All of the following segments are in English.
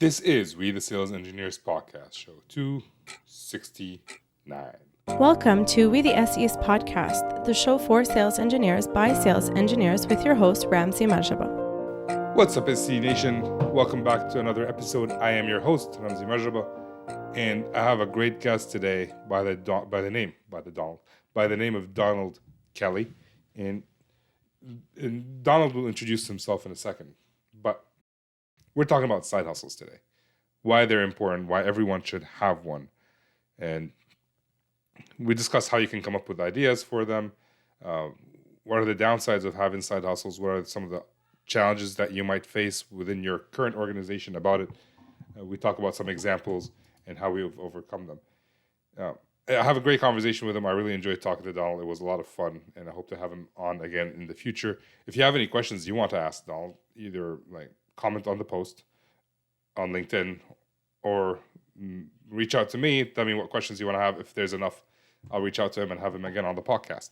This is We the Sales Engineers podcast, show 269. Welcome to We the SEs podcast, the show for sales engineers by sales engineers with your host, Ramsey Majaba. What's up, SE Nation? Welcome back to another episode. I am your host, Ramsey Majaba, and I have a great guest today by the name of Donald Kelly. And Donald will introduce himself in a second, but we're talking about side hustles today, why they're important, why everyone should have one. And we discuss how you can come up with ideas for them. What are the downsides of having side hustles? What are some of the challenges that you might face within your current organization about it? We talk about some examples and how we've overcome them. I have a great conversation with him. I really enjoyed talking to Donald. It was a lot of fun, and I hope to have him on again in the future. If you have any questions you want to ask Donald, either comment on the post on LinkedIn or reach out to me. Tell me what questions you want to have. If there's enough, I'll reach out to him and have him again on the podcast.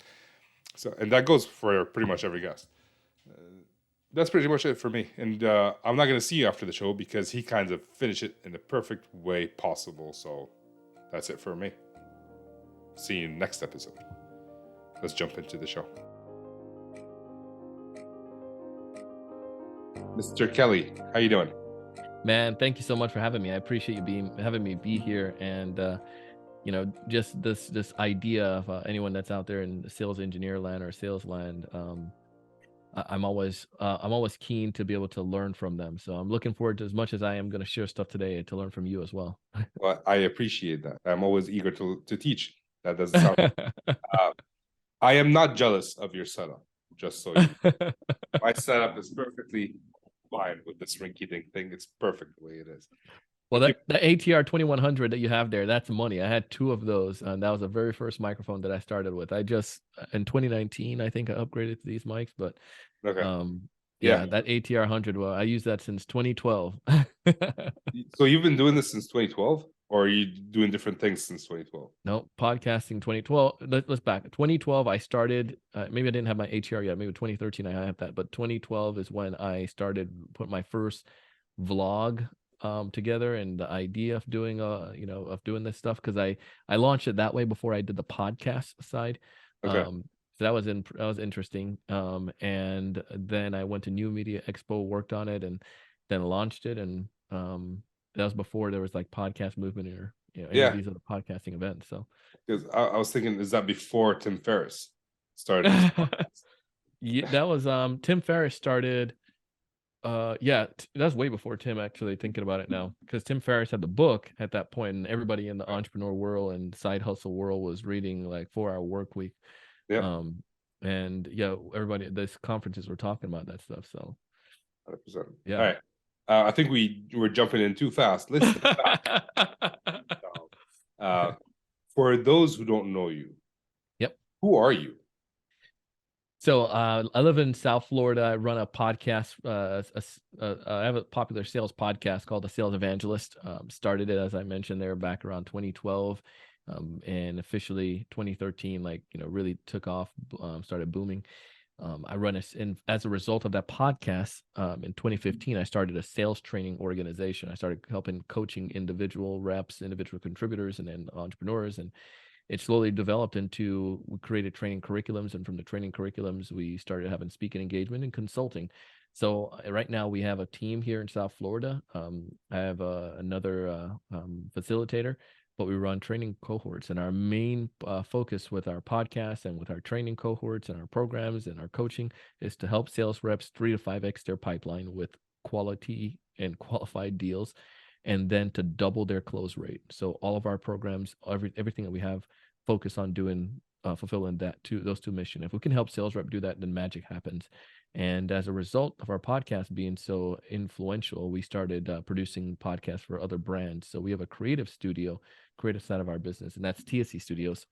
So, and that goes for pretty much every guest. That's pretty much it for me. And I'm not going to see you after the show because he kind of finished it in the perfect way possible. So that's it for me. See you next episode. Let's jump into the show. Mr. Kelly, how you doing? Man, thank you so much for having me. I appreciate you having me be here, and just this idea of anyone that's out there in the sales engineer land or sales land. I'm always keen to be able to learn from them. So I'm looking forward to, as much as I am going to share stuff today, to learn from you as well. Well, I appreciate that. I'm always eager to teach. That doesn't sound. I am not jealous of your setup. Just so you know. My setup is perfectly fine with this rinky-dink thing. It's perfect the way it is. Well, the ATR 2100 that you have there, that's money. I had two of those, and that was the very first microphone that I started with. I just, in 2019, I think I upgraded to these mics, but okay. That ATR 100, well, I use that since 2012. So you've been doing this since 2012? Or are you doing different things since 2012? No, podcasting 2012. Let's back. 2012, I started, maybe I didn't have my ATR yet. Maybe 2013, I have that. But 2012 is when I started putting my first vlog together, and the idea of doing this stuff, because I launched it that way before I did the podcast side. Okay. So that was interesting. And then I went to New Media Expo, worked on it, and then launched it. And that was before there was like podcast movement or any of these other podcasting events. So because I was thinking, is that before Tim Ferriss started his podcast? Yeah, that was Tim Ferriss started. That's way before Tim, actually, thinking about it now, because Tim Ferriss had the book at that point, and everybody in the entrepreneur world and side hustle world was reading like 4-Hour Workweek. Yeah. And everybody at these conferences were talking about that stuff. So 100%. Yeah. All right. I think we were jumping in too fast. Listen. For those who don't know you, yep. Who are you? So I live in South Florida. I run a podcast. I have a popular sales podcast called the Sales Evangelist. Started it, as I mentioned, there back around 2012, and officially 2013, really took off, started booming. I run as a result of that podcast, in 2015, I started a sales training organization. I started helping coaching individual reps, individual contributors, and then entrepreneurs. And it slowly developed into, we created training curriculums. And from the training curriculums, we started having speaking engagement and consulting. So right now we have a team here in South Florida. I have another facilitator, but we run training cohorts, and our main focus with our podcast and with our training cohorts and our programs and our coaching is to help sales reps 3 to 5x their pipeline with quality and qualified deals, and then to double their close rate. So all of our programs, everything that we have, focus on doing, fulfilling those two missions. If we can help sales rep do that, then magic happens. And as a result of our podcast being so influential, we started producing podcasts for other brands. So we have a creative side of our business, and that's TSC Studios,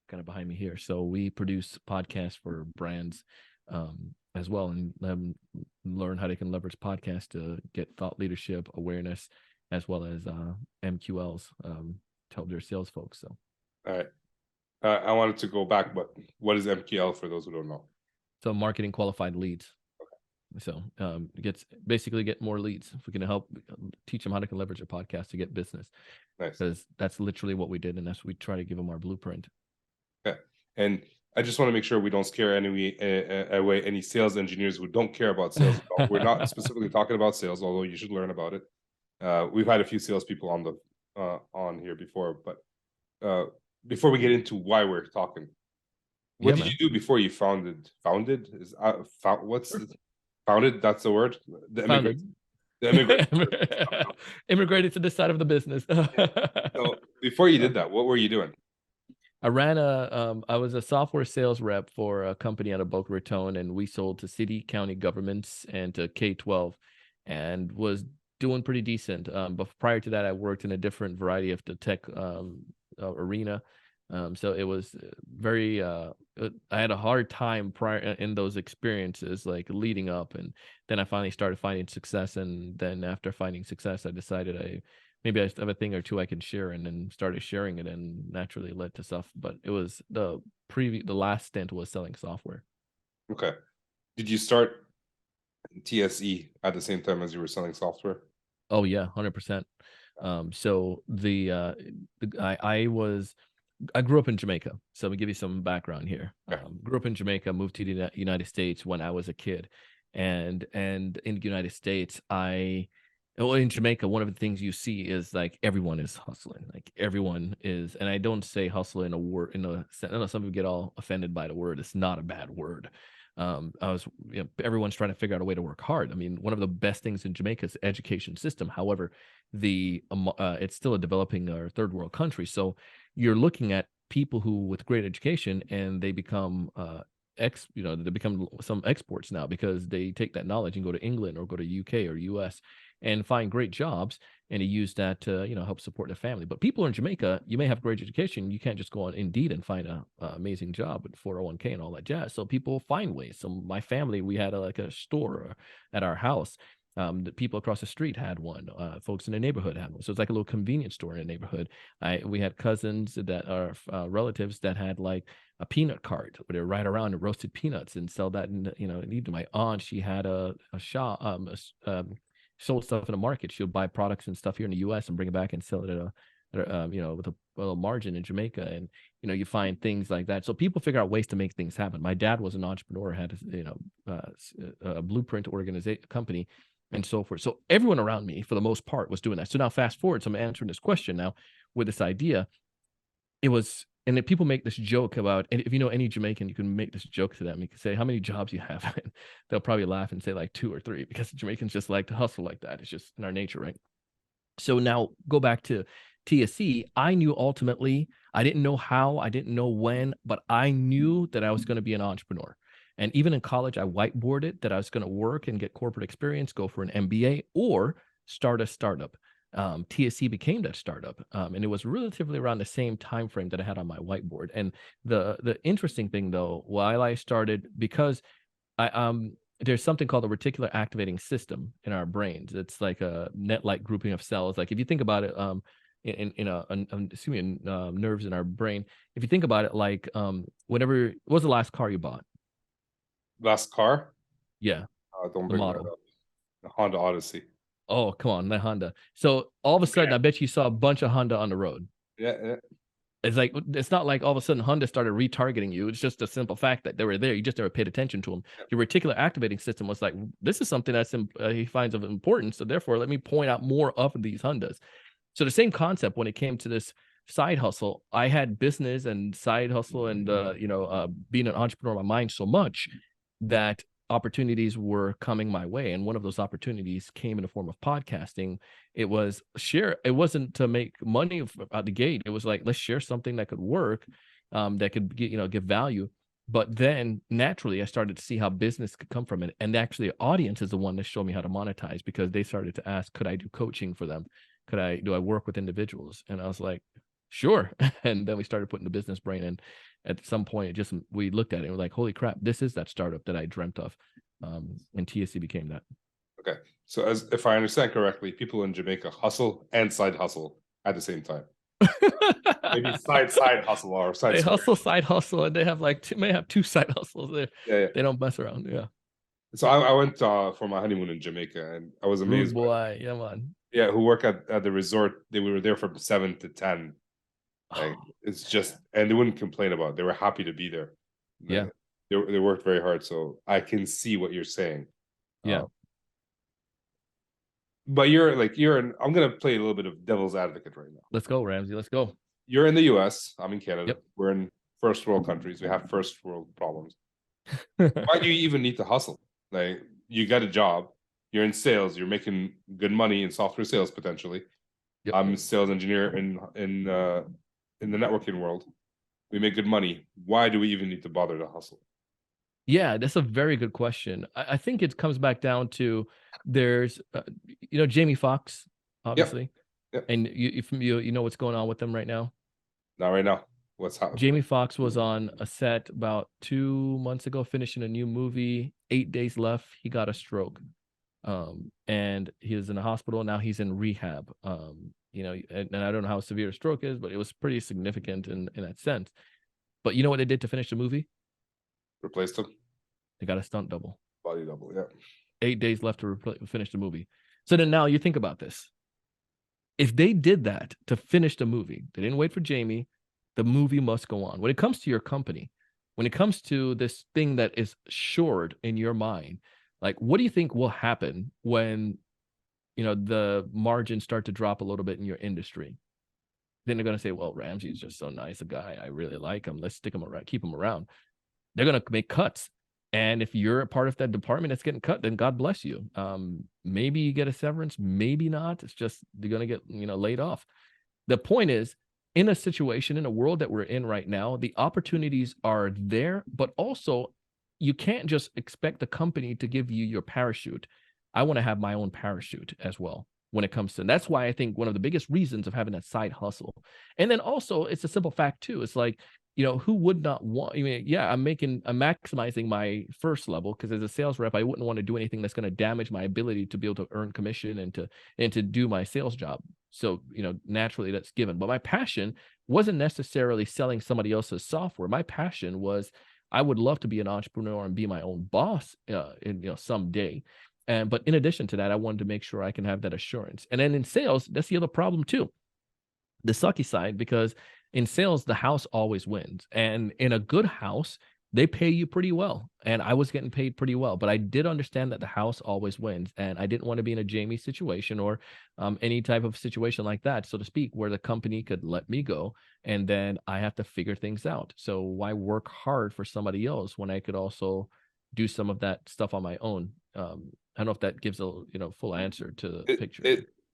kind of behind me here. So we produce podcasts for brands as well, and learn how they can leverage podcasts to get thought leadership, awareness, as well as MQLs to help their sales folks. So, all right. I wanted to go back, but what is MQL for those who don't know? So marketing qualified leads. So get more leads. If we can help teach them how to leverage a podcast to get business, Nice. because that's literally what we did, and that's what we try to give them our blueprint. Okay. And I just want to make sure we don't scare away any sales engineers who don't care about sales at all. We're not specifically talking about sales, although you should learn about it. We've had a few salespeople on here before, but before we get into why we're talking, what did you do before you founded? Founded is what's founded? That's the word. Founded. Immigrated to this side of the business. So before you did that, what were you doing? I was a software sales rep for a company out of Boca Raton, and we sold to city, county governments and to K-12, and was doing pretty decent. But prior to that, I worked in a different variety of the tech arena. So it was very, I had a hard time prior in those experiences, like leading up, and then I finally started finding success. And then after finding success, I decided maybe I have a thing or two I can share, and then started sharing it, and naturally led to stuff. But it was the last stint was selling software. Okay. Did you start TSE at the same time as you were selling software? Oh yeah, 100%. So I grew up in Jamaica. So let me give you some background here. Okay. Grew up in Jamaica, moved to the United States when I was a kid. And in the United States, in Jamaica, one of the things you see is like everyone is hustling. Like everyone is, and I don't say hustle in a word, I know some people get all offended by the word. It's not a bad word. Everyone's trying to figure out a way to work hard. I mean, one of the best things in Jamaica is the education system. However, it's still a developing or third world country. So you're looking at people who with great education, and they become they become some exports now, because they take that knowledge and go to England or go to UK or US and find great jobs, and they use that to help support their family. But people in Jamaica, you may have great education, you can't just go on Indeed and find a amazing job with 401k and all that jazz. So people find ways. So my family, we had a store at our house. The people across the street had one. Folks in the neighborhood had one. So it's like a little convenience store in the neighborhood. We had cousins that are relatives that had like a peanut cart where they ride around and roasted peanuts and sell that. And even my aunt, she had a shop, sold stuff in the market. She would buy products and stuff here in the U.S. and bring it back and sell it at with a little margin in Jamaica. And you find things like that. So people figure out ways to make things happen. My dad was an entrepreneur, had a blueprint organization company, and so forth. So everyone around me, for the most part, was doing that. So now fast forward, so I'm answering this question now with this idea. It was, and then people make this joke about, and if you know any Jamaican, you can make this joke to them. You can say, how many jobs you have? And they'll probably laugh and say like 2 or 3, because Jamaicans just like to hustle like that. It's just in our nature, right? So now go back to TSE. I knew ultimately, I didn't know how, I didn't know when, but I knew that I was going to be an entrepreneur. And even in college, I whiteboarded that I was going to work and get corporate experience, go for an MBA, or start a startup. TSE became that startup, and it was relatively around the same time frame that I had on my whiteboard. And the interesting thing, though, while I started, because there's something called the reticular activating system in our brains. It's like a net-like grouping of cells. Like if you think about it, nerves in our brain. If you think about it, like what was the last car you bought? Last car? Yeah. Don't bring that up. The Honda Odyssey. Oh, come on, the Honda. So all of a sudden, I bet you saw a bunch of Honda on the road. Yeah. It's not like all of a sudden Honda started retargeting you. It's just a simple fact that they were there. You just never paid attention to them. Your reticular activating system was like, this is something that's he finds of importance. So therefore, let me point out more of these Hondas. So the same concept when it came to this side hustle. I had business and side hustle and being an entrepreneur in my mind so much that opportunities were coming my way. And one of those opportunities came in the form of podcasting. It was it wasn't to make money out the gate. It was like, let's share something that could work, that could give value. But then naturally I started to see how business could come from it. And actually the audience is the one that showed me how to monetize, because they started to ask, could I do coaching for them? Do I work with individuals? And I was like, sure. And then we started putting the business brain in. At some point, we looked at it and we're like, holy crap, this is that startup that I dreamt of. And TSE became that. Okay. So if I understand correctly, people in Jamaica hustle and side hustle at the same time. Maybe side hustle or side. They hustle, side hustle, and they have may have 2 side hustles. They don't mess around. Yeah. So I went for my honeymoon in Jamaica, and I was Rude amazed by, boy. Yeah, man. yeah, who work at the resort. They were there from 7 to 10. Like, it's just, and they wouldn't complain about it. They were happy to be there. Yeah. They worked very hard, so I can see what you're saying. Yeah. But I'm gonna play a little bit of devil's advocate right now. Let's go, Ramsey. Let's go. You're in the US, I'm in Canada. Yep. We're in first world countries. We have first world problems. Why do you even need to hustle? Like, you got a job, you're in sales, you're making good money in software sales potentially. Yep. I'm a sales engineer in the networking world. We make good money. Why do we even need to bother to hustle? Yeah, that's a very good question. I think it comes back down to there's, Jamie Foxx, obviously, Yep. and you know what's going on with them right now. Not right now. What's happening? Jamie Foxx was on a set about 2 months ago, finishing a new movie. 8 days left, he got a stroke, and he was in the hospital. Now he's in rehab. And I don't know how severe a stroke is, but it was pretty significant in that sense. But you know what they did to finish the movie? Replaced him. They got a stunt double. Body double. Yeah. 8 days left to finish the movie. So then now you think about this. If they did that to finish the movie, they didn't wait for Jamie, the movie must go on. When it comes to your company, when it comes to this thing that is shored in your mind, like, what do you think will happen when, the margins start to drop a little bit in your industry? Then they're going to say, well, Ramsey's just so nice a guy. I really like him. Let's stick him around, keep him around. They're going to make cuts. And if you're a part of that department that's getting cut, then God bless you. Maybe you get a severance, maybe not. It's just you're going to get, laid off. The point is, in a situation, in a world that we're in right now, the opportunities are there, but also you can't just expect the company to give you your parachute. I want to have my own parachute as well when it comes to, and that's why I think one of the biggest reasons of having that side hustle. And then also it's a simple fact too. It's like, who would not want, I'm maximizing my first level, because as a sales rep, I wouldn't want to do anything that's going to damage my ability to be able to earn commission and to do my sales job. So, naturally that's given. But my passion wasn't necessarily selling somebody else's software. My passion was, I would love to be an entrepreneur and be my own boss, someday. But in addition to that, I wanted to make sure I can have that assurance. And then in sales, that's the other problem too. The sucky side, because in sales, the house always wins. And in a good house, they pay you pretty well. And I was getting paid pretty well, but I did understand that the house always wins. And I didn't want to be in a Jamie situation or any type of situation like that, so to speak, where the company could let me go and then I have to figure things out. So why work hard for somebody else when I could also do some of that stuff on my own? I don't know if that gives a full answer to the picture.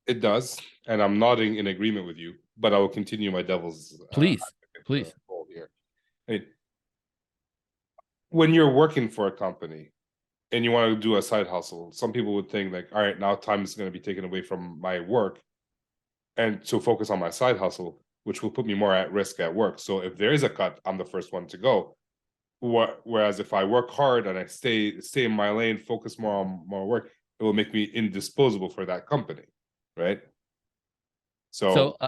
It does, and I'm nodding in agreement with you, but I will continue my devil's please. Role here. I mean, when you're working for a company and you want to do a side hustle, some people would think like, all right, now time is going to be taken away from my work and to focus on my side hustle, which will put me more at risk at work. So if there is a cut, I'm the first one to go. Whereas if I work hard and I stay in my lane, focus more on my work, it will make me indisposable for that company. Right. So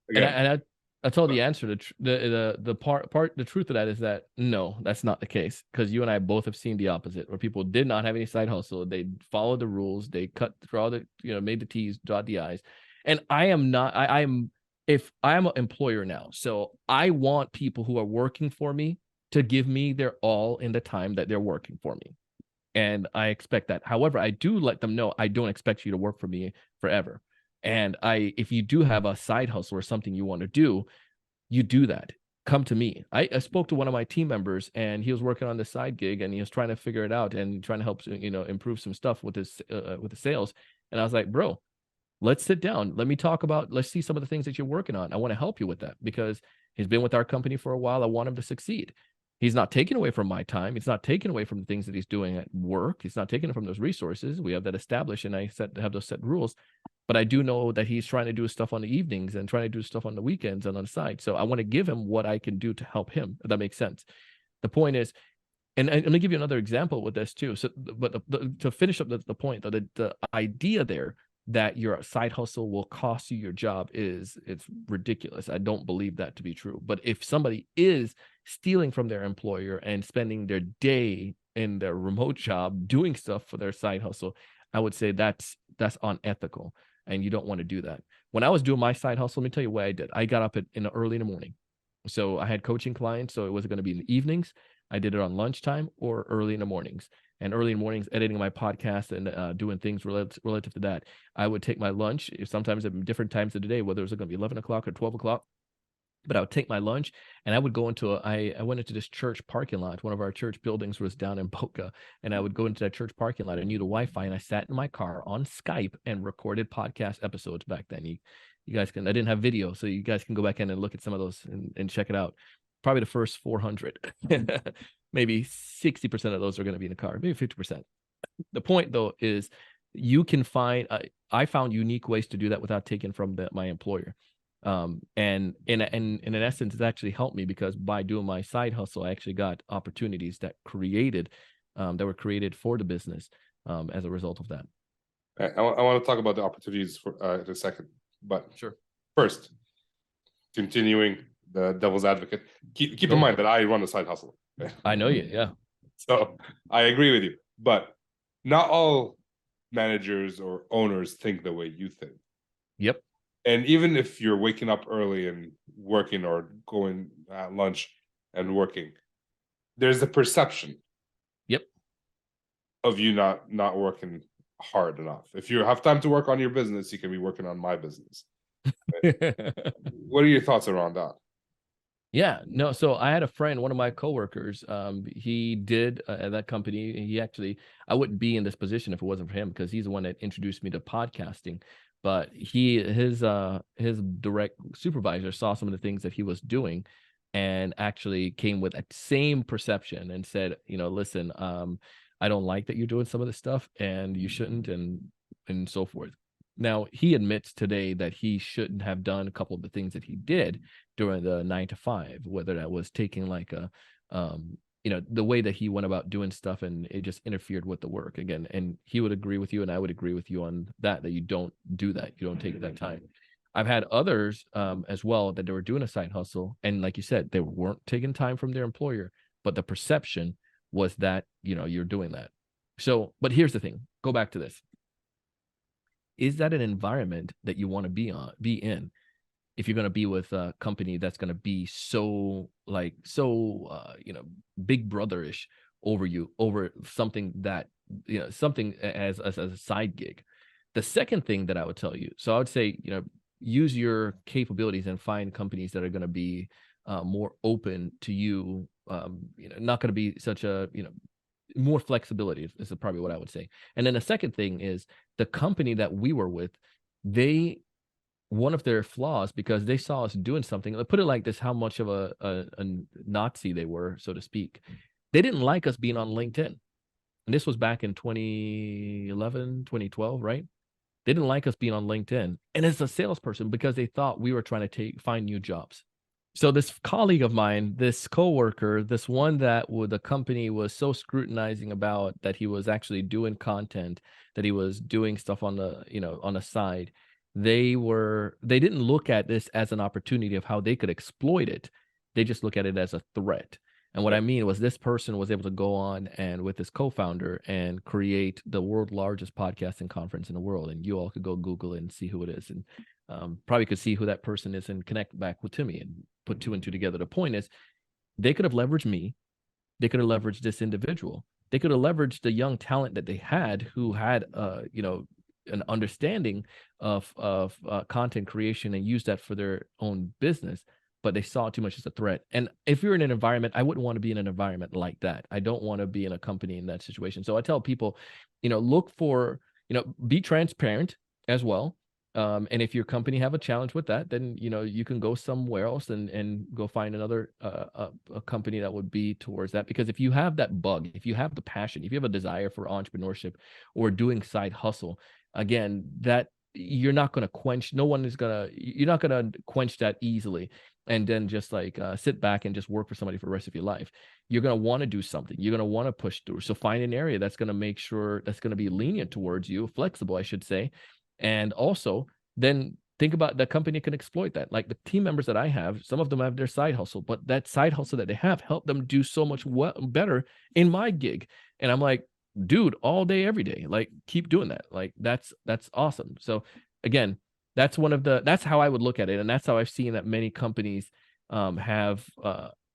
again, I told the answer. The truth of that is that no, that's not the case, because you and I both have seen the opposite, where people did not have any side hustle. They followed the rules. They cut through all the, made the T's, dot the I's. And I am not. If I'm an employer now, so I want people who are working for me to give me their all in the time that they're working for me. And I expect that. However, I do let them know I don't expect you to work for me forever. And if you do have a side hustle or something you want to do, you do that. Come to me. I spoke to one of my team members, and he was working on this side gig, and he was trying to figure it out and trying to help, improve some stuff with with the sales. And I was like, bro, let's sit down. Let's see some of the things that you're working on. I want to help you with that, because he's been with our company for a while. I want him to succeed. He's not taking away from my time. It's not taken away from the things that he's doing at work. He's not taking it from those resources. We have that established, and I have those set rules. But I do know that he's trying to do stuff on the evenings and trying to do stuff on the weekends and on the side. So I want to give him what I can do to help him, if that makes sense. The point is, and let me give you another example with this too. So, but to finish up the point, the idea there that your side hustle will cost you your job it's ridiculous. I don't believe that to be true. But if somebody is stealing from their employer and spending their day in their remote job doing stuff for their side hustle, I would say that's unethical, and you don't want to do that. When I was doing my side hustle, let me tell you what I did. I got up early in the morning. So I had coaching clients, so it was going to be in the evenings. I did it on lunchtime or early in the mornings. And early in the mornings, editing my podcast and doing things relative to that. I would take my lunch, sometimes at different times of the day, whether it was going to be 11 o'clock or 12 o'clock. But I would take my lunch and I would go I went into this church parking lot. One of our church buildings was down in Boca, and I would go into that church parking lot and use the Wi-Fi, and I sat in my car on Skype and recorded podcast episodes back then. You guys can, I didn't have video, so you guys can go back in and look at some of those and check it out. Probably the first 400, maybe 60% of those are going to be in the car, maybe 50%. The point though is you can find, I found unique ways to do that without taking from my employer. And in essence, it's actually helped me, because by doing my side hustle, I actually got opportunities that were created for the business as a result of that. I want to talk about the opportunities for in a second, but Sure. First, continuing the devil's advocate, keep in mind that I run a side hustle. I know you, yeah. So I agree with you, but not all managers or owners think the way you think. Yep. And even if you're waking up early and working, or going at lunch and working, there's a perception. Yep. Of you not working hard enough. If you have time to work on your business, you can be working on my business. What are your thoughts around that? Yeah, no. So I had a friend, one of my coworkers. He did at that company. He actually, I wouldn't be in this position if it wasn't for him, because he's the one that introduced me to podcasting. But his direct supervisor saw some of the things that he was doing, and actually came with that same perception and said, listen, I don't like that you're doing some of this stuff, and you shouldn't, and so forth. Now, he admits today that he shouldn't have done a couple of the things that he did during the 9 to 5, whether that was taking like the way that he went about doing stuff, and it just interfered with the work again. And he would agree with you, and I would agree with you on that you don't do that. You don't take that time. I've had others as well that they were doing a side hustle, and like you said, they weren't taking time from their employer, but the perception was that, you're doing that. So, but here's the thing, go back to this. Is that an environment that you want to be in? If you're going to be with a company that's going to be so big brotherish over something that, something as a side gig. The second thing that I would tell you, so I would say, use your capabilities and find companies that are going to be more open to you. Not going to be such a, more flexibility is probably what I would say. And then the second thing is, the company that we were with, one of their flaws, because they saw us doing something, let's put it like this, how much of a Nazi they were, so to speak. They didn't like us being on LinkedIn. And this was back in 2011, 2012, right? They didn't like us being on LinkedIn. And as a salesperson, because they thought we were trying to find new jobs. So this colleague of mine, this coworker, this one that the company was so scrutinizing about, that he was actually doing content, that he was doing stuff on the, on the side. They didn't look at this as an opportunity of how they could exploit it. They just look at it as a threat. And what I mean was, this person was able to go on and with his co-founder and create the world's largest podcasting conference in the world. And you all could go Google it and see who it is, and probably could see who that person is and connect back to me and put 2 and 2 together. The point is, they could have leveraged me. They could have leveraged this individual. They could have leveraged the young talent that they had, who had, an understanding of content creation, and use that for their own business. But they saw it too much as a threat. And if you're in an environment, I wouldn't want to be in an environment like that. I don't want to be in a company in that situation. So I tell people, look for, be transparent as well. And if your company have a challenge with that, then, you can go somewhere else and go find another a company that would be towards that. Because if you have that bug, if you have the passion, if you have a desire for entrepreneurship or doing side hustle, again, that you're not going to quench. You're not going to quench that easily. And then just sit back and just work for somebody for the rest of your life. You're going to want to do something. You're going to want to push through. So find an area that's going to make sure that's going to be lenient towards you, flexible, I should say. And also then think about the company can exploit that. Like the team members that I have, some of them have their side hustle, but that side hustle that they have helped them do so much better in my gig. And I'm like, dude, all day, every day, like keep doing that. Like that's awesome. So again, that's that's how I would look at it. And that's how I've seen that many companies have,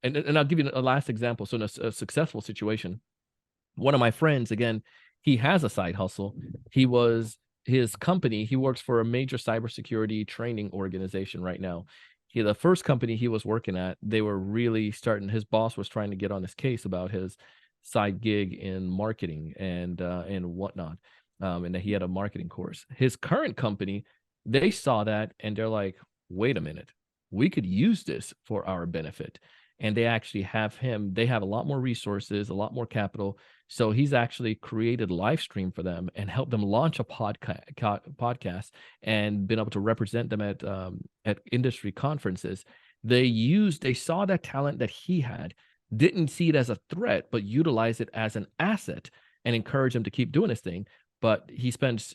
and I'll give you a last example. So in a successful situation, one of my friends, again, he has a side hustle. His company, he works for a major cybersecurity training organization right now. The first company he was working at, they were really starting, his boss was trying to get on his case about his side gig in marketing and whatnot. And that he had a marketing course. His current company, they saw that and they're like, wait a minute, we could use this for our benefit. And they actually they have a lot more resources, a lot more capital. So he's actually created a live stream for them and helped them launch a podcast and been able to represent them at industry conferences. They saw that talent that he had, didn't see it as a threat, but utilized it as an asset and encouraged him to keep doing his thing. But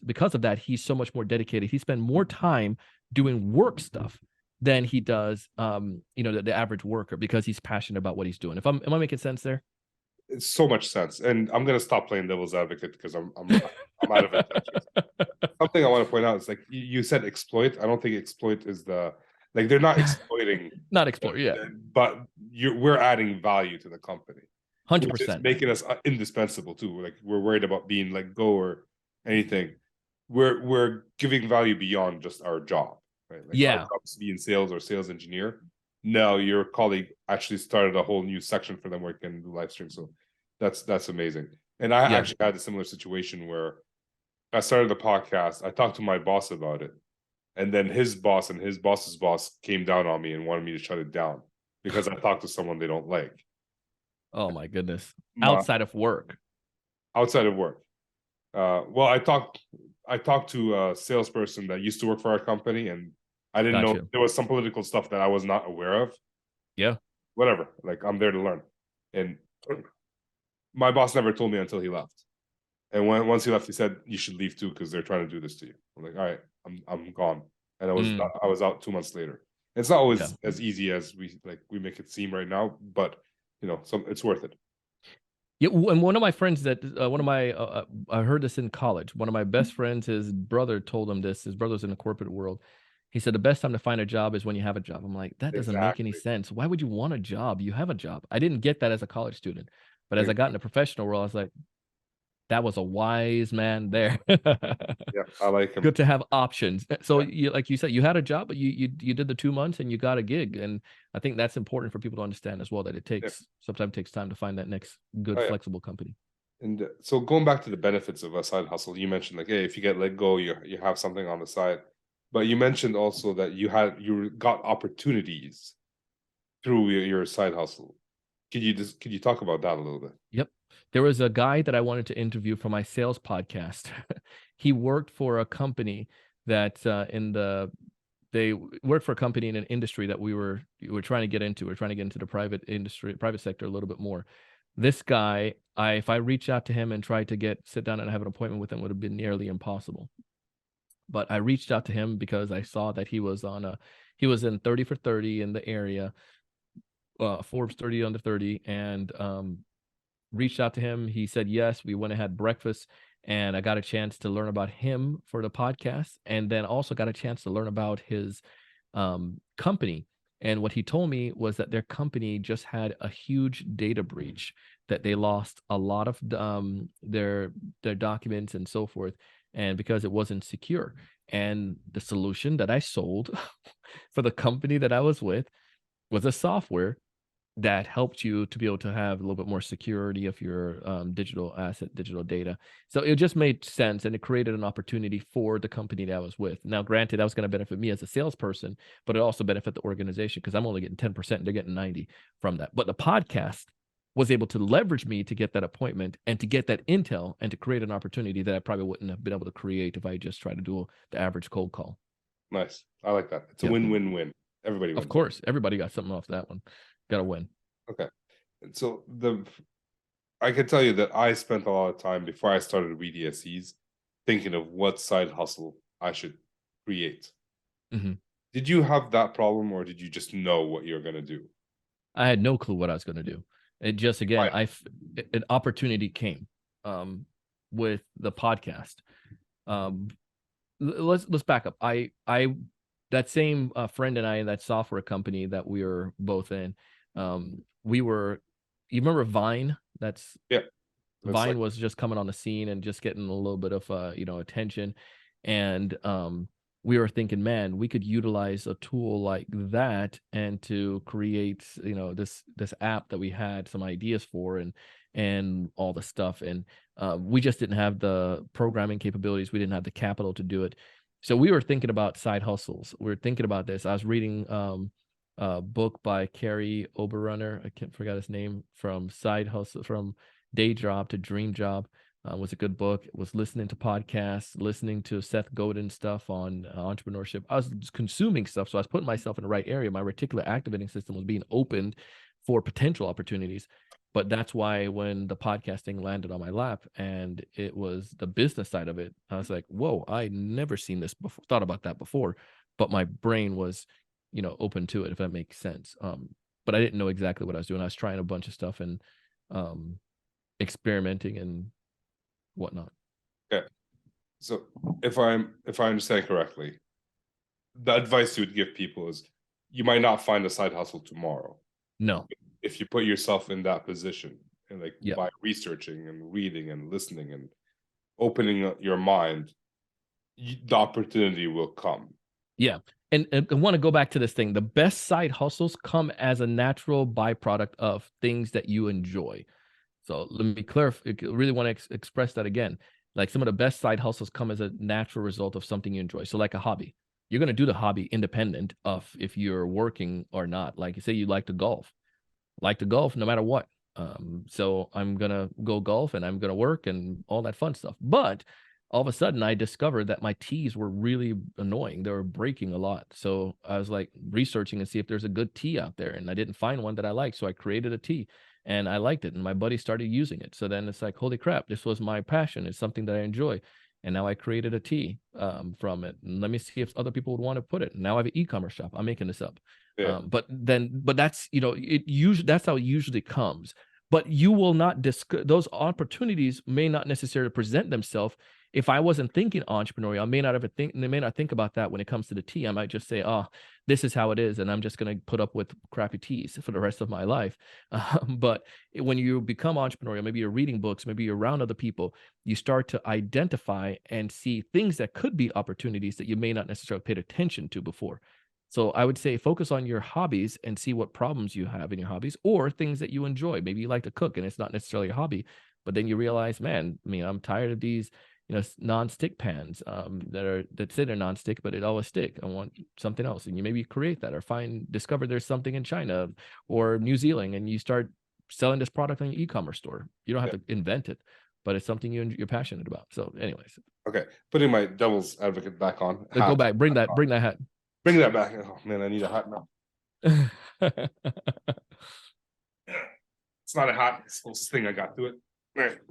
because of that, he's so much more dedicated. He spent more time doing work stuff than he does, the average worker, because he's passionate about what he's doing. Am I making sense there? It's so much sense. And I'm going to stop playing devil's advocate because I'm out of it. Something I want to point out is like you said exploit. I don't think exploit is they're not exploiting. Not exploit, yeah. But we're adding value to the company. 100%. Making us indispensable too. Like we're worried about being let go or anything. We're giving value beyond just our job. Right? Like our job is to be in sales or sales engineer. No, your colleague actually started a whole new section for them where you can do live stream. So that's amazing. And I actually had a similar situation where I started the podcast. I talked to my boss about it. And then his boss and his boss's boss came down on me and wanted me to shut it down because I talked to someone they don't like. Oh my goodness. Outside of work. Outside of work. Well, I talked to a salesperson that used to work for our company, and I didn't know there was some political stuff that I was not aware of. Yeah. Whatever. Like I'm there to learn. And my boss never told me until he left. And once he left, he said, you should leave too, because they're trying to do this to you. I'm like, all right, I'm gone. And I was out 2 months later. It's not always as easy as we make it seem right now, but it's worth it. Yeah, and one of my friends I heard this in college. One of my best friends, his brother told him this. His brother's in the corporate world. He said the best time to find a job is when you have a job. I'm like, that doesn't make any sense. Why would you want a job? You have a job. I didn't get that as a college student, but as I got in the professional world, I was like, that was a wise man there. Yeah, I like him. Good to have options. So like you said, you had a job, but you did the 2 months and you got a gig. And I think that's important for people to understand as well, that sometimes takes time to find that next good, flexible company. And so going back to the benefits of a side hustle, you mentioned like, hey, if you get let go, you have something on the side. But you mentioned also that you got opportunities through your side hustle. Could you talk about that a little bit? Yep. There was a guy that I wanted to interview for my sales podcast. He worked for a company that they worked for a company in an industry that we were trying to get into. We're trying to get into the private sector a little bit more. This guy, if I reached out to him and tried to sit down and have an appointment with him, would have been nearly impossible. But I reached out to him because I saw that he was in 30 for 30 in the area, Forbes 30 under 30, and reached out to him. He said yes. We went and had breakfast, and I got a chance to learn about him for the podcast, and then also got a chance to learn about his company. And what he told me was that their company just had a huge data breach, that they lost a lot of their documents and so forth, and because it wasn't secure. And the solution that I sold for the company that I was with was a software that helped you to be able to have a little bit more security of your digital data. So it just made sense, and it created an opportunity for the company that I was with. Now, granted, that was going to benefit me as a salesperson, but it also benefit the organization because I'm only getting 10%, and they're getting 90% from that. But the podcast was able to leverage me to get that appointment and to get that intel and to create an opportunity that I probably wouldn't have been able to create if I just tried to do the average cold call. Nice. I like that. It's a win-win-win. Everybody wins. Of course. Everybody got something off that one. Got to win. Okay. And so I can tell you that I spent a lot of time before I started WeDSEs thinking of what side hustle I should create. Mhm. Did you have that problem, or did you just know what you're going to do? I had no clue what I was going to do. It just, again, Right. an opportunity came with the podcast. Um, let's back up. That same friend and I in that software company that we were both in, we were. You remember Vine? Yeah. That's like, Vine was just coming on the scene and just getting a little bit of attention, and we were thinking, man, we could utilize a tool like that and to create this app that we had some ideas for, and all the stuff, and we just didn't have the programming capabilities, we didn't have the capital to do it. So we were thinking about side hustles. We were thinking about this. I was reading a book by Carrie Oberrunner. I can't forget his name. From Side Hustle, from Day Job to Dream Job, was a good book. Was listening to podcasts, listening to Seth Godin stuff on entrepreneurship. I was just consuming stuff, so I was putting myself in the right area. My reticular activating system was being opened for potential opportunities. But that's why when the podcasting landed on my lap and it was the business side of it, I was like, whoa, I never seen this before, thought about that before. But my brain was, open to it, if that makes sense. But I didn't know exactly what I was doing. I was trying a bunch of stuff and experimenting and whatnot. okay. So if I understand correctly, the advice you would give people is you might not find a side hustle tomorrow. No. If you put yourself in that position, and like Yeah. by researching and reading and listening and opening up your mind, the opportunity will come. Yeah. And I want to go back to this thing. The best side hustles come as a natural byproduct of things that you enjoy. So let me clarify. I really want to express that again. Like, some of the best side hustles come as a natural result of something you enjoy. So like a hobby, you're going to do the hobby independent of if you're working or not. Like, say you like to golf, no matter what. So I'm going to go golf and I'm going to work and all that fun stuff. But all of a sudden I discovered that my tees were really annoying. They were breaking a lot. So I was like researching and see if there's a good tee out there. And I didn't find one that I liked. So I created a tee and I liked it. And my buddy started using it. So then it's like, holy crap, this was my passion. It's something that I enjoy. And now I created a tee from it. And let me see if other people would want to put it. Now I have an e-commerce shop. I'm making this up. Yeah. But that's, it usually, that's how it usually comes. But you will not those opportunities may not necessarily present themselves. If I wasn't thinking entrepreneurial, they may not think about that when it comes to the tea. I might just say, oh, this is how it is. And I'm just going to put up with crappy teas for the rest of my life. But when you become entrepreneurial, maybe you're reading books, maybe you're around other people, you start to identify and see things that could be opportunities that you may not necessarily paid attention to before. So I would say focus on your hobbies and see what problems you have in your hobbies or things that you enjoy. Maybe you like to cook and it's not necessarily a hobby, but then you realize, man, I'm tired of these, non-stick pans that say they're non-stick, but it always stick. I want something else. And you maybe create that or discover there's something in China or New Zealand and you start selling this product on your e-commerce store. You don't have to invent it, but it's something you're passionate about. So anyways. Okay. Putting my devil's advocate back on. Go back, bring that hat. Bring that back. Oh man, I need a hat now. It's not a hat. It's the closest thing I got to it.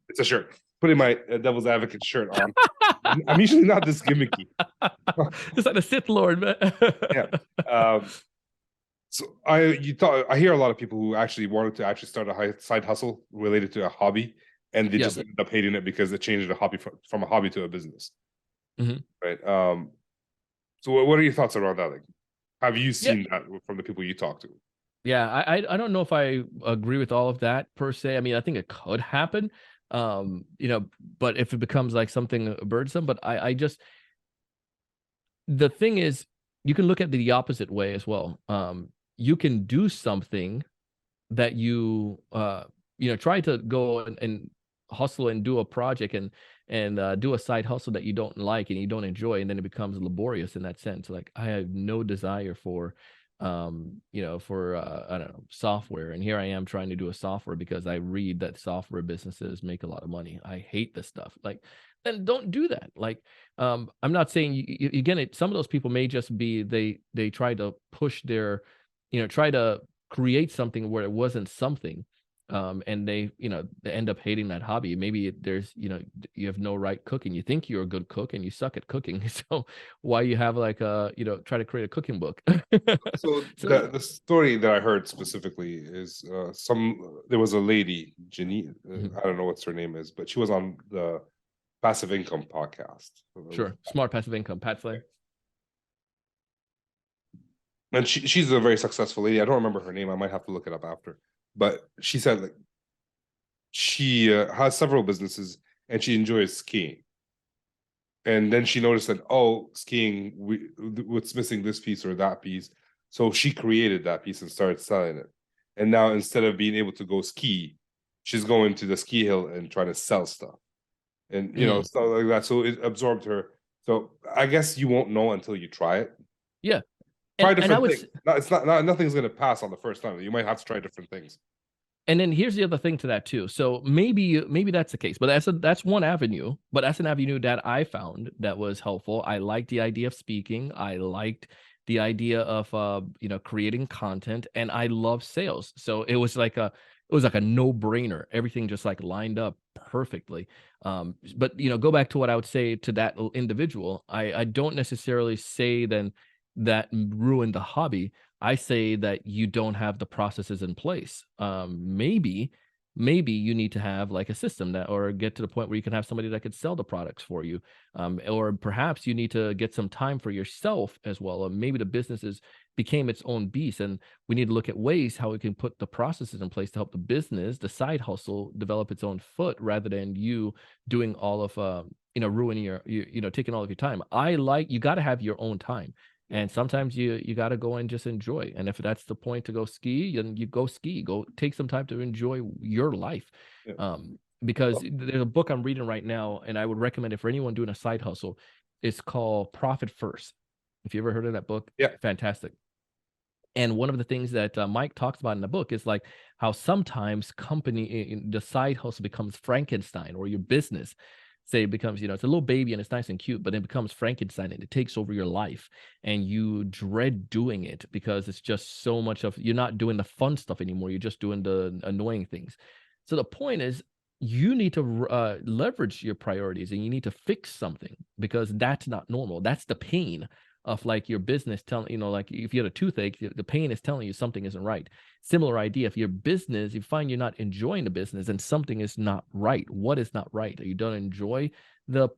It's a shirt. Putting my devil's advocate shirt on. I'm usually not this gimmicky. It's like the Sith Lord, man. Yeah. So I hear a lot of people who actually wanted to start a side hustle related to a hobby, and they just ended up hating it because it changed a hobby from a hobby to a business. Mm-hmm. Right. So what are your thoughts around that? Like, have you seen that from the people you talk to? Yeah, I don't know if I agree with all of that per se. I mean, I think it could happen, but if it becomes like something burdensome, but I just, the thing is, you can look at the opposite way as well. You can do something that you try to go and hustle and do a project and do a side hustle that you don't like and you don't enjoy, and then it becomes laborious in that sense. Like, I have no desire for I don't know, software, and here I am trying to do a software because I read that software businesses make a lot of money. I hate this stuff. Like, then don't do that. Like, I'm not saying again, some of those people may just be they try to push their try to create something where it wasn't something. and they end up hating that hobby. Maybe there's you have no right cooking. You think you're a good cook and you suck at cooking. So why you have like try to create a cooking book? So So the story that I heard specifically is there was a lady, Jenny, I don't know what her name is, but she was on the Passive Income podcast. sure, smart passive income, Pat Flynn. And she's a very successful lady. I don't remember her name. I might have to look it up after. But she said like she has several businesses and she enjoys skiing. And then she noticed that, oh, skiing, what's missing this piece or that piece. So she created that piece and started selling it. And now instead of being able to go ski, she's going to the ski hill and trying to sell stuff. And stuff like that. So it absorbed her. So I guess you won't know until you try it. Yeah. Try And I different would things. It's not nothing's gonna pass on the first time. You might have to try different things. And then here's the other thing to that too. So maybe that's the case, but that's one avenue. But that's an avenue that I found that was helpful. I liked the idea of speaking. I liked the idea of creating content, and I love sales. So it was like a no-brainer. Everything just like lined up perfectly. But go back to what I would say to that individual. I don't necessarily say then that ruined the hobby. I say that you don't have the processes in place. Maybe you need to have like a system that, or get to the point where you can have somebody that could sell the products for you. Or perhaps you need to get some time for yourself as well. Or maybe the businesses became its own beast, and we need to look at ways how we can put the processes in place to help the business, the side hustle, develop its own foot, rather than you doing all of ruining your taking all of your time. You got to have your own time. And sometimes you got to go and just enjoy. And if that's the point to go ski, then you go ski. Go take some time to enjoy your life. Yeah. Because there's a book I'm reading right now, and I would recommend it for anyone doing a side hustle. It's called Profit First. If you ever heard of that book, Yeah. fantastic. And one of the things that Mike talks about in the book is like how sometimes the side hustle becomes Frankenstein, or your business say it becomes, it's a little baby and it's nice and cute, but it becomes Frankenstein and it takes over your life, and you dread doing it because it's just so much of, you're not doing the fun stuff anymore. You're just doing the annoying things. So the point is, you need to leverage your priorities, and you need to fix something, because that's not normal. That's the pain of like your business telling, like if you had a toothache, the pain is telling you something isn't right. Similar idea. If your business, you find you're not enjoying the business, and something is not right. What is not right? You don't enjoy the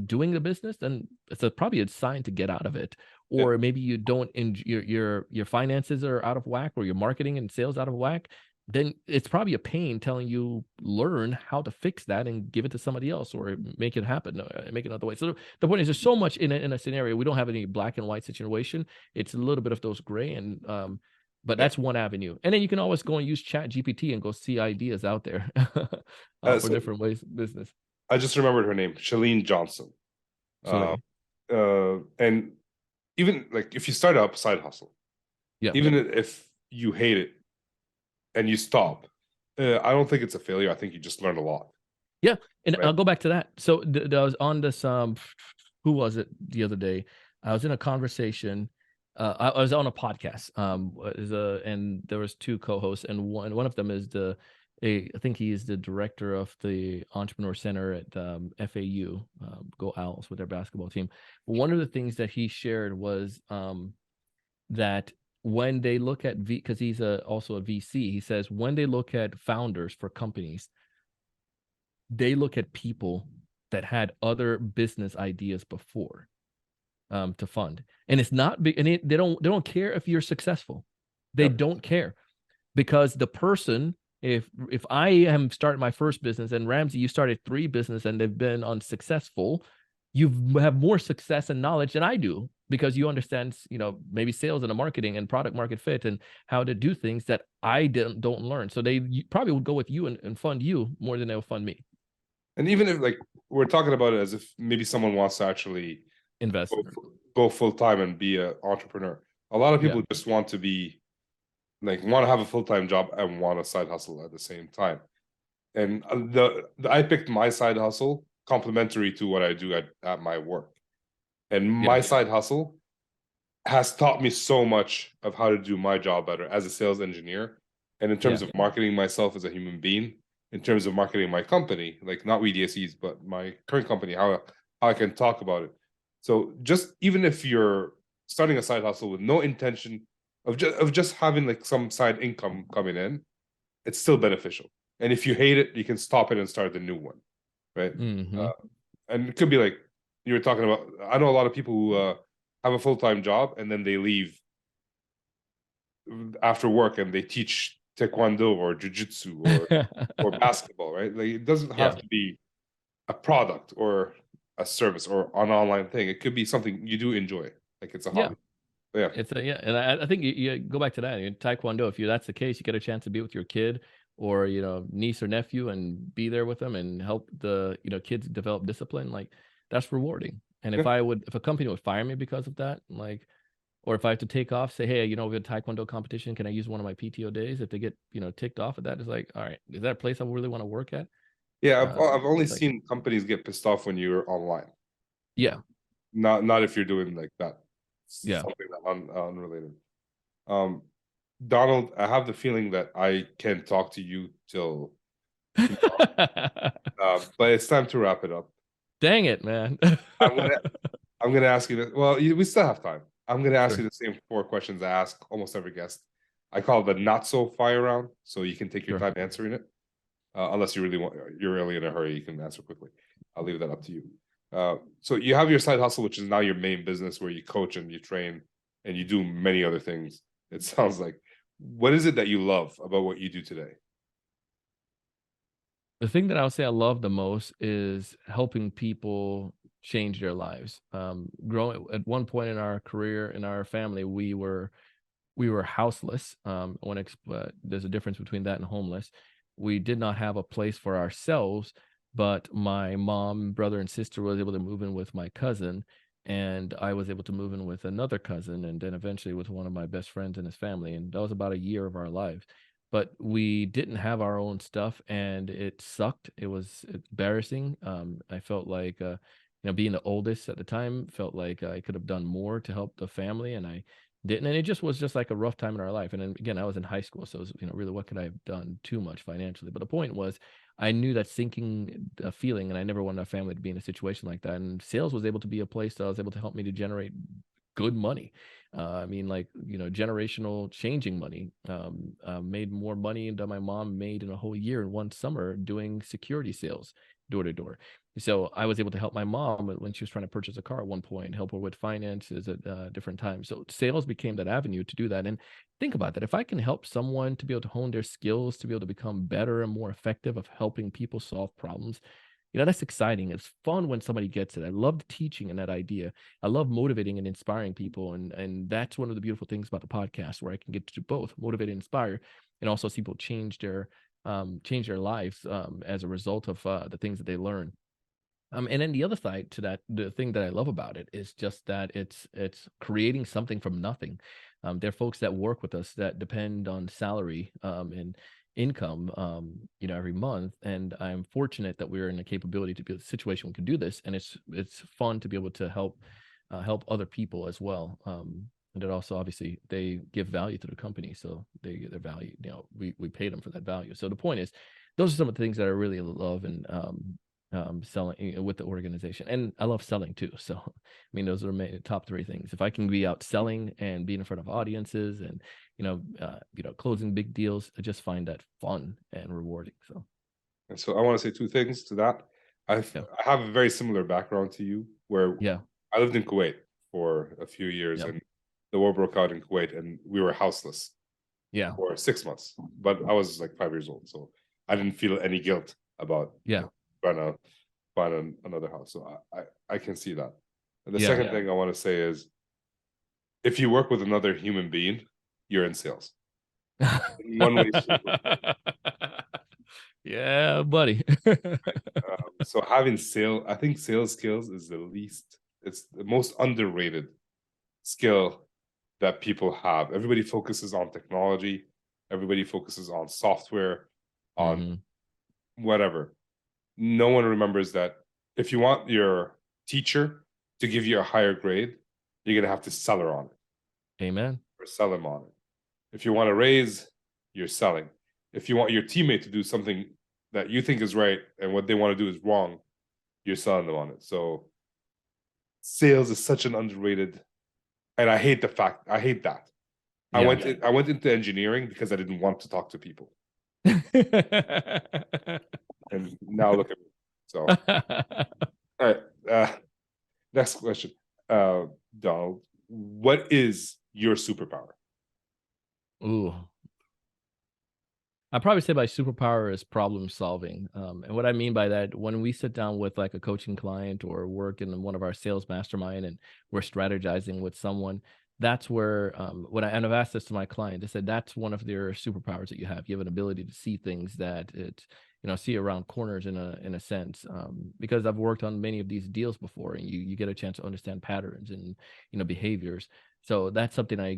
doing the business, then it's probably a sign to get out of it. Or maybe you don't your finances are out of whack, or your marketing and sales out of whack. Then it's probably a pain telling you learn how to fix that and give it to somebody else, or make it happen, make it another way. So the point is, there's so much in a scenario. We don't have any black and white situation. It's a little bit of those gray, and but that's one avenue. And then you can always go and use Chat GPT and go see ideas out there for different ways of business. I just remembered her name, Shalene Johnson. And even like if you start up side hustle, even if you hate it and you stop, I don't think it's a failure. I think you just learn a lot. Yeah, and I'll go back to that. So I was on this. Who was it the other day? I was in a conversation. I was on a podcast. And there was two co-hosts, and one of them is I think he is the director of the Entrepreneur Center at FAU. Go Owls with their basketball team. One of the things that he shared was that when they look at because he's also a VC, he says when they look at founders for companies, they look at people that had other business ideas before to fund, and it's not big, and they don't care if you're successful. They don't care, because the person, if I am starting my first business, and Ramsey, you started 3 businesses and they've been unsuccessful, you have more success and knowledge than I do, because you understand, maybe sales and marketing and product market fit and how to do things that I don't learn. So they probably would go with you and fund you more than they'll fund me. And even if like we're talking about it as if maybe someone wants to actually invest, go full time and be an entrepreneur. A lot of people just want to be want to have a full-time job and want a side hustle at the same time. And I picked my side hustle complementary to what I do at my work. And my side hustle has taught me so much of how to do my job better as a sales engineer. And in terms of marketing myself as a human being, in terms of marketing my company, like not WeDSEs, but my current company, how I can talk about it. So just even if you're starting a side hustle with no intention of just having like some side income coming in, it's still beneficial. And if you hate it, you can stop it and start a new one, right? And it could be like you were talking about. I know a lot of people who have a full-time job and then they leave after work and they teach taekwondo or jiu-jitsu or basketball, right? Like it doesn't have to be a product or a service or an online thing. It could be something you do enjoy, like it's a hobby. Yeah. It's and I think you go back to that in Taekwondo. If that's the case, you get a chance to be with your kid or niece or nephew and be there with them and help the kids develop discipline. Like that's rewarding. And if a company would fire me because of that, like, or if I have to take off, say, hey, we have a Taekwondo competition, can I use one of my PTO days? If they get ticked off at that, it's like, all right, is that a place I really want to work at? Yeah, I've only seen companies get pissed off when you're online. Yeah. Not if you're doing like that. Yeah. Something that unrelated. Donald, I have the feeling that I can talk to you till but it's time to wrap it up. Dang it, man. I'm gonna ask you this. Well, we still have time. I'm gonna ask you the same 4 questions I ask almost every guest. I call it the not so fire round, so you can take your time answering it. Unless you're really in a hurry, you can answer quickly. I'll leave that up to you. So you have your side hustle, which is now your main business, where you coach and you train and you do many other things. It sounds like. What is it that you love about what you do today? The thing that I would say I love the most is helping people change their lives. Growing at one point in our career, in our family, we were houseless. There's a difference between that and homeless. We did not have a place for ourselves, but my mom, brother, and sister was able to move in with my cousin, and I was able to move in with another cousin, and then eventually with one of my best friends and his family. And that was about a year of our lives. But we didn't have our own stuff, and it sucked. It was embarrassing. I felt like, being the oldest at the time, felt like I could have done more to help the family, and I didn't. And it just was just like a rough time in our life. And then again, I was in high school, so it was, really, what could I have done too much financially? But the point was, I knew that sinking feeling, and I never wanted our family to be in a situation like that. And sales was able to be a place that was able to help me to generate good money. Generational changing money. Made more money than my mom made in a whole year in one summer doing security sales door to door. So I was able to help my mom when she was trying to purchase a car at one point, help her with finances at different times. So sales became that avenue to do that. And think about that. If I can help someone to be able to hone their skills, to be able to become better and more effective of helping people solve problems, that's exciting. It's fun when somebody gets it. I love teaching and that idea. I love motivating and inspiring people. And that's one of the beautiful things about the podcast, where I can get to do both, motivate and inspire, and also see people change their lives as a result of the things that they learn. And then the other side to that, the thing that I love about it is just that it's creating something from nothing. There are folks that work with us that depend on salary and income, every month. And I'm fortunate that we're in a capability to be in a situation we can do this. And it's fun to be able to help other people as well. And it also, obviously, they give value to the company, so they get their value. We pay them for that value. So the point is, those are some of the things that I really love and selling with the organization. And I love selling too. So, those are my top 3 things. If I can be out selling and being in front of audiences and, closing big deals, I just find that fun and rewarding. So, and so I want to say 2 things to that. I have a very similar background to you, where I lived in Kuwait for a few years, and the war broke out in Kuwait, and we were houseless for 6 months. But I was like 5 years old, so I didn't feel any guilt about trying to find another house. So I can see that. And the second thing I want to say is, if you work with another human being, you're in sales. In one way, shape, or form. Yeah, buddy. So I think sales skills is it's the most underrated skill that people have. Everybody focuses on technology. Everybody focuses on software, on whatever. No one remembers that if you want your teacher to give you a higher grade, you're going to have to sell her on it. Amen. Or sell him on it. If you want to raise you're selling. If you want your teammate to do something that you think is right and what they want to do is wrong, you're selling them on it. So sales is such an underrated, and I hate that. I went into engineering because I didn't want to talk to people. And now look at me. So all right. Next question. Donald, what is your superpower? Ooh. I'd probably say my superpower is problem solving. And what I mean by that, when we sit down with like a coaching client or work in one of our sales mastermind and we're strategizing with someone, that's where and I've asked this to my client, I said that's one of their superpowers that you have. You have an ability to see things that see around corners in a sense. Because I've worked on many of these deals before, and you get a chance to understand patterns and behaviors. So that's something I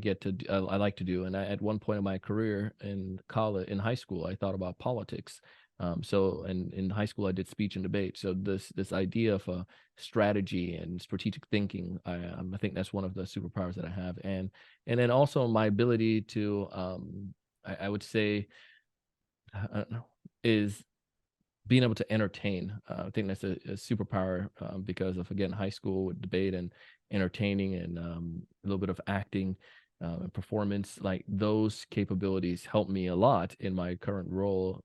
like to do. And at one point in my career in high school, I thought about politics. And in high school, I did speech and debate. So this idea of strategy and strategic thinking, I think that's one of the superpowers that I have. And then also my ability to, I would say, I don't know, is being able to entertain. I think that's a superpower because of, again, high school with debate and entertaining and a little bit of acting and performance. Like those capabilities help me a lot in my role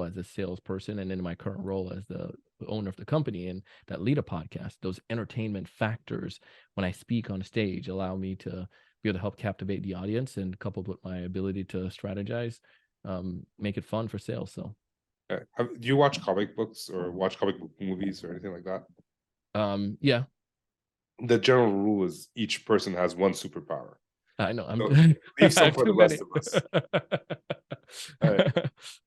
as a salesperson, and in my current role as the owner of the company and that lead a podcast. Those entertainment factors when I speak on stage allow me to be able to help captivate the audience, and coupled with my ability to strategize, make it fun for sales. So do you watch comic books or watch comic book movies or anything like that? Yeah. The general rule is each person has one superpower. I know. So leave some for the rest of us.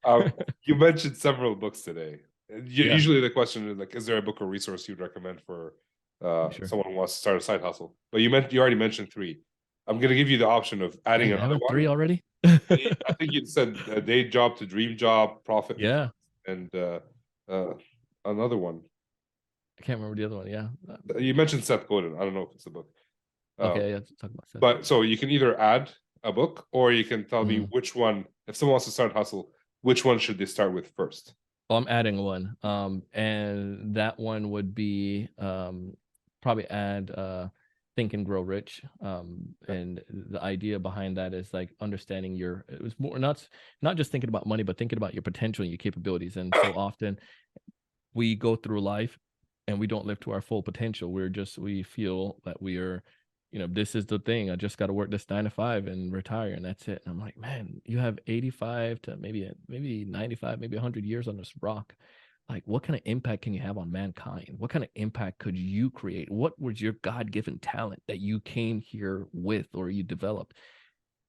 All right. You mentioned several books today. Usually the question is like, is there a book or resource you'd recommend for someone who wants to start a side hustle? But you already mentioned 3. I'm going to give you the option of adding another one. 3 already? I think you said a day job to dream job, profit. Yeah. And another one. I can't remember the other one. Yeah. You mentioned Seth Godin. I don't know if it's a book. Okay, yeah, talk about Seth. But so you can either add a book, or you can tell me which one, if someone wants to start hustle, which one should they start with first? Well, I'm adding one. And that one would be probably add Think and Grow Rich. And the idea behind that is like understanding it was more not just thinking about money, but thinking about your potential and your capabilities. And so often we go through life and we don't live to our full potential. We feel that we are, this is the thing. I just got to work this 9 to 5 and retire, and that's it. And I'm like, man, you have 85 to maybe 95, maybe 100 years on this rock. Like, what kind of impact can you have on mankind? What kind of impact could you create? What was your God-given talent that you came here with or you developed?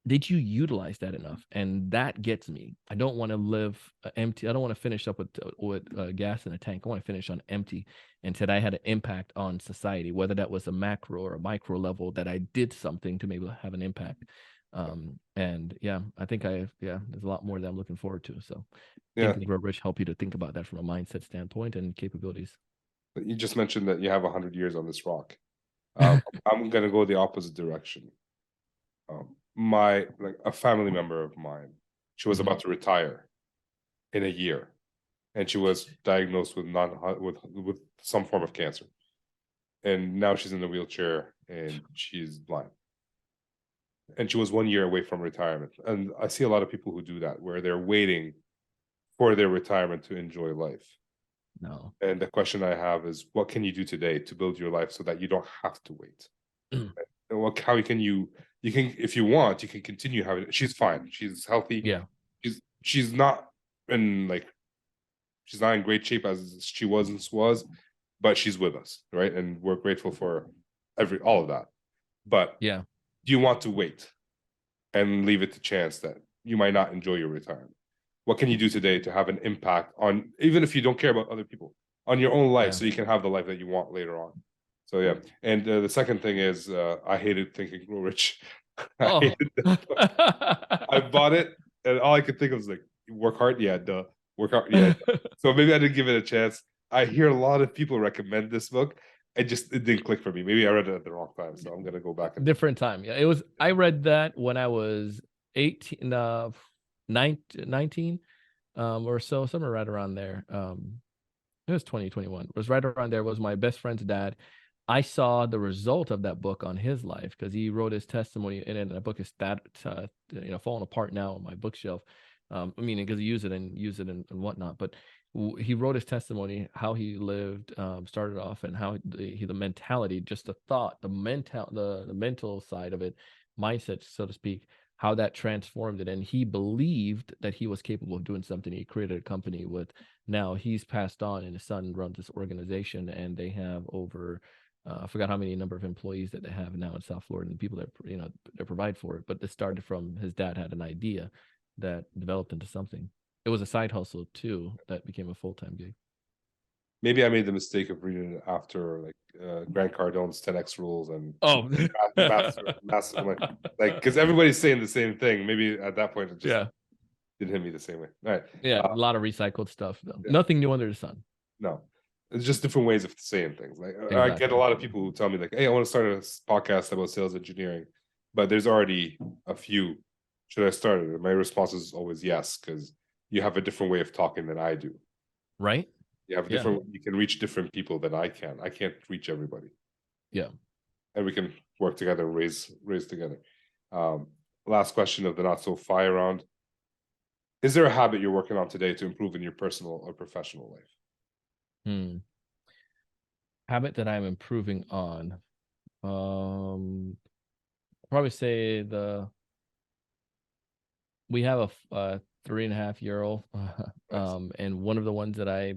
Did you utilize that enough? And that gets me. I don't want to live empty. I don't want to finish up with gas in a tank. I want to finish on empty. And said I had an impact on society, whether that was a macro or a micro level, that I did something to maybe have an impact. And yeah, I think there's a lot more that I'm looking forward to. So Think and Grow Rich help you to think about that from a mindset standpoint and capabilities. You just mentioned that you have 100 years on this rock. I'm going to go the opposite direction. A family member of mine, she was about to retire in a year, and she was diagnosed with with some form of cancer, and now she's in the wheelchair and she's blind, and she was 1 year away from retirement. And I see a lot of people who do that, where they're waiting for their retirement to enjoy life. No. And the question I have is, what can you do today to build your life so that you don't have to wait? How can you can, if you want, you can continue having it. She's fine. She's healthy. Yeah. She's not in great shape as she was, but she's with us, right? And we're grateful for all of that. But yeah, do you want to wait and leave it to chance that you might not enjoy your retirement? What can you do today to have an impact on, even if you don't care about other people, on your own life, so you can have the life that you want later on? So yeah. And the second thing is, I hated Think and Grow Rich. I bought it, and all I could think of was like, work hard, yeah, duh. Work hard, yeah. So maybe I didn't give it a chance. I hear a lot of people recommend this book. It didn't click for me. Maybe I read it at the wrong time, so I'm gonna go back. Different time. Yeah, it was. I read that when I was 18. 19 or so, somewhere right around there. It was 2021. It was right around there. Was my best friend's dad. I saw the result of that book on his life because he wrote his testimony, and the book is falling apart now on my bookshelf. Meaning because he use it and whatnot. But he wrote his testimony, how he lived, started off, and how the mentality, just the thought, the mental side of it, mindset, so to speak, how that transformed it. And he believed that he was capable of doing something. He created a company with, now he's passed on, and his son runs this organization, and they have over, I forgot how many number of employees that they have now in South Florida, and people that, they provide for it. But this started from his dad had an idea that developed into something. It was a side hustle too that became a full-time gig. Maybe I made the mistake of reading it after like Grant Cardone's 10X rules and massive, like because everybody's saying the same thing. Maybe at that point it just didn't hit me the same way. All right. Yeah, a lot of recycled stuff though. Yeah. Nothing new under the sun. No. It's just different ways of saying things. Like exactly. I get a lot of people who tell me like, hey, I want to start a podcast about sales engineering, but there's already a few. Should I start it? And my response is always yes, because you have a different way of talking than I do. Right. You have different, you can reach different people than I can. I can't reach everybody. Yeah. And we can work together and raise together. Last question of the not so fire round. Is there a habit you're working on today to improve in your personal or professional life? Habit that I'm improving on. Probably say we have a 3.5-year-old, and one of the ones that I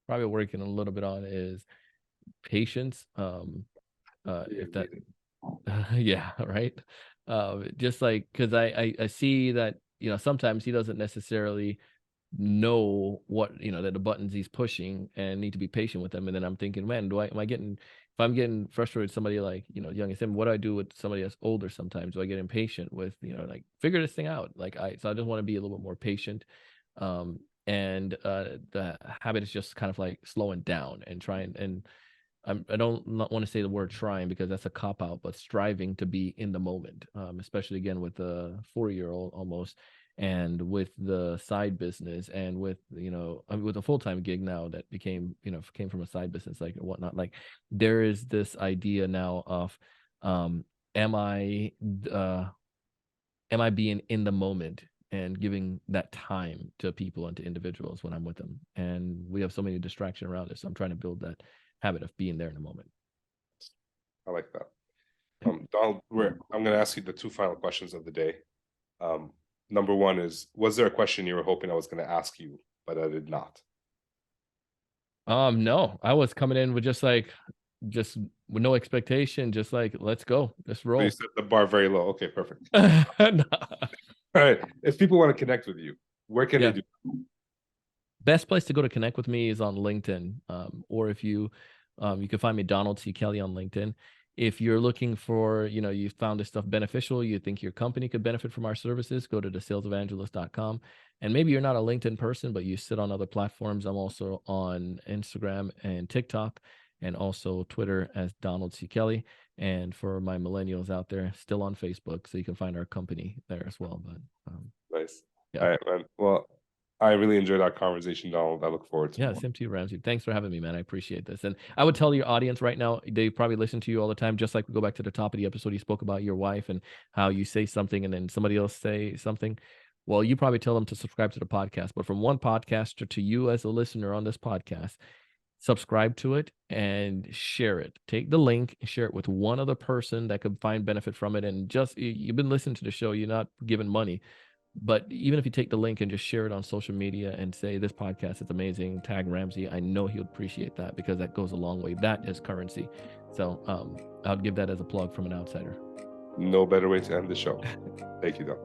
probably working a little bit on is patience. If that, yeah, right. Just like, because I see that, sometimes he doesn't necessarily know what, that the buttons he's pushing, and need to be patient with them. And then I'm thinking, man, if I'm getting frustrated with somebody like, young as him, what do I do with somebody that's older? Sometimes do I get impatient with, like, figure this thing out? So I just want to be a little bit more patient. And the habit is just kind of like slowing down and trying, and I don't not want to say the word trying because that's a cop out, but striving to be in the moment, especially again with a 4-year-old almost, and with the side business, and with with a full-time gig now that came from a side business, like and whatnot. Like there is this idea now of am I being in the moment and giving that time to people and to individuals when I'm with them. And we have so many distractions around us. So I'm trying to build that habit of being there in the moment. I like that. Donald, I'm going to ask you the 2 final questions of the day. Number 1 is, was there a question you were hoping I was going to ask you, but I did not? No, I was coming in with just with no expectation, just like, let's go, let's roll. So you set the bar very low. Okay, perfect. No. All right. If people want to connect with you, where can they do that? Best place to go to connect with me is on LinkedIn, or if you can find me Donald C. Kelly on LinkedIn. If you're looking for, you found this stuff beneficial, you think your company could benefit from our services, go to thesalesevangelist.com. And maybe you're not a LinkedIn person, but you sit on other platforms. I'm also on Instagram and TikTok, and also Twitter as Donald C. Kelly. And for my millennials out there, still on Facebook, so you can find our company there as well. But nice. Yeah. All right, man. Well, I really enjoyed our conversation, Donald. I look forward to it. Yeah, same to you, Ramsey. Thanks for having me, man. I appreciate this. And I would tell your audience right now, they probably listen to you all the time, just like we go back to the top of the episode, you spoke about your wife and how you say something and then somebody else say something. Well, you probably tell them to subscribe to the podcast. But from one podcaster to you as a listener on this podcast, subscribe to it and share it. Take the link and share it with one other person that could find benefit from it. And just, you've been listening to the show, you're not giving money. But even if you take the link and just share it on social media and say, this podcast is amazing, tag Ramsey, I know he would appreciate that, because that goes a long way. That is currency. So I'll give that as a plug from an outsider. No better way to end the show. Thank you, Doc.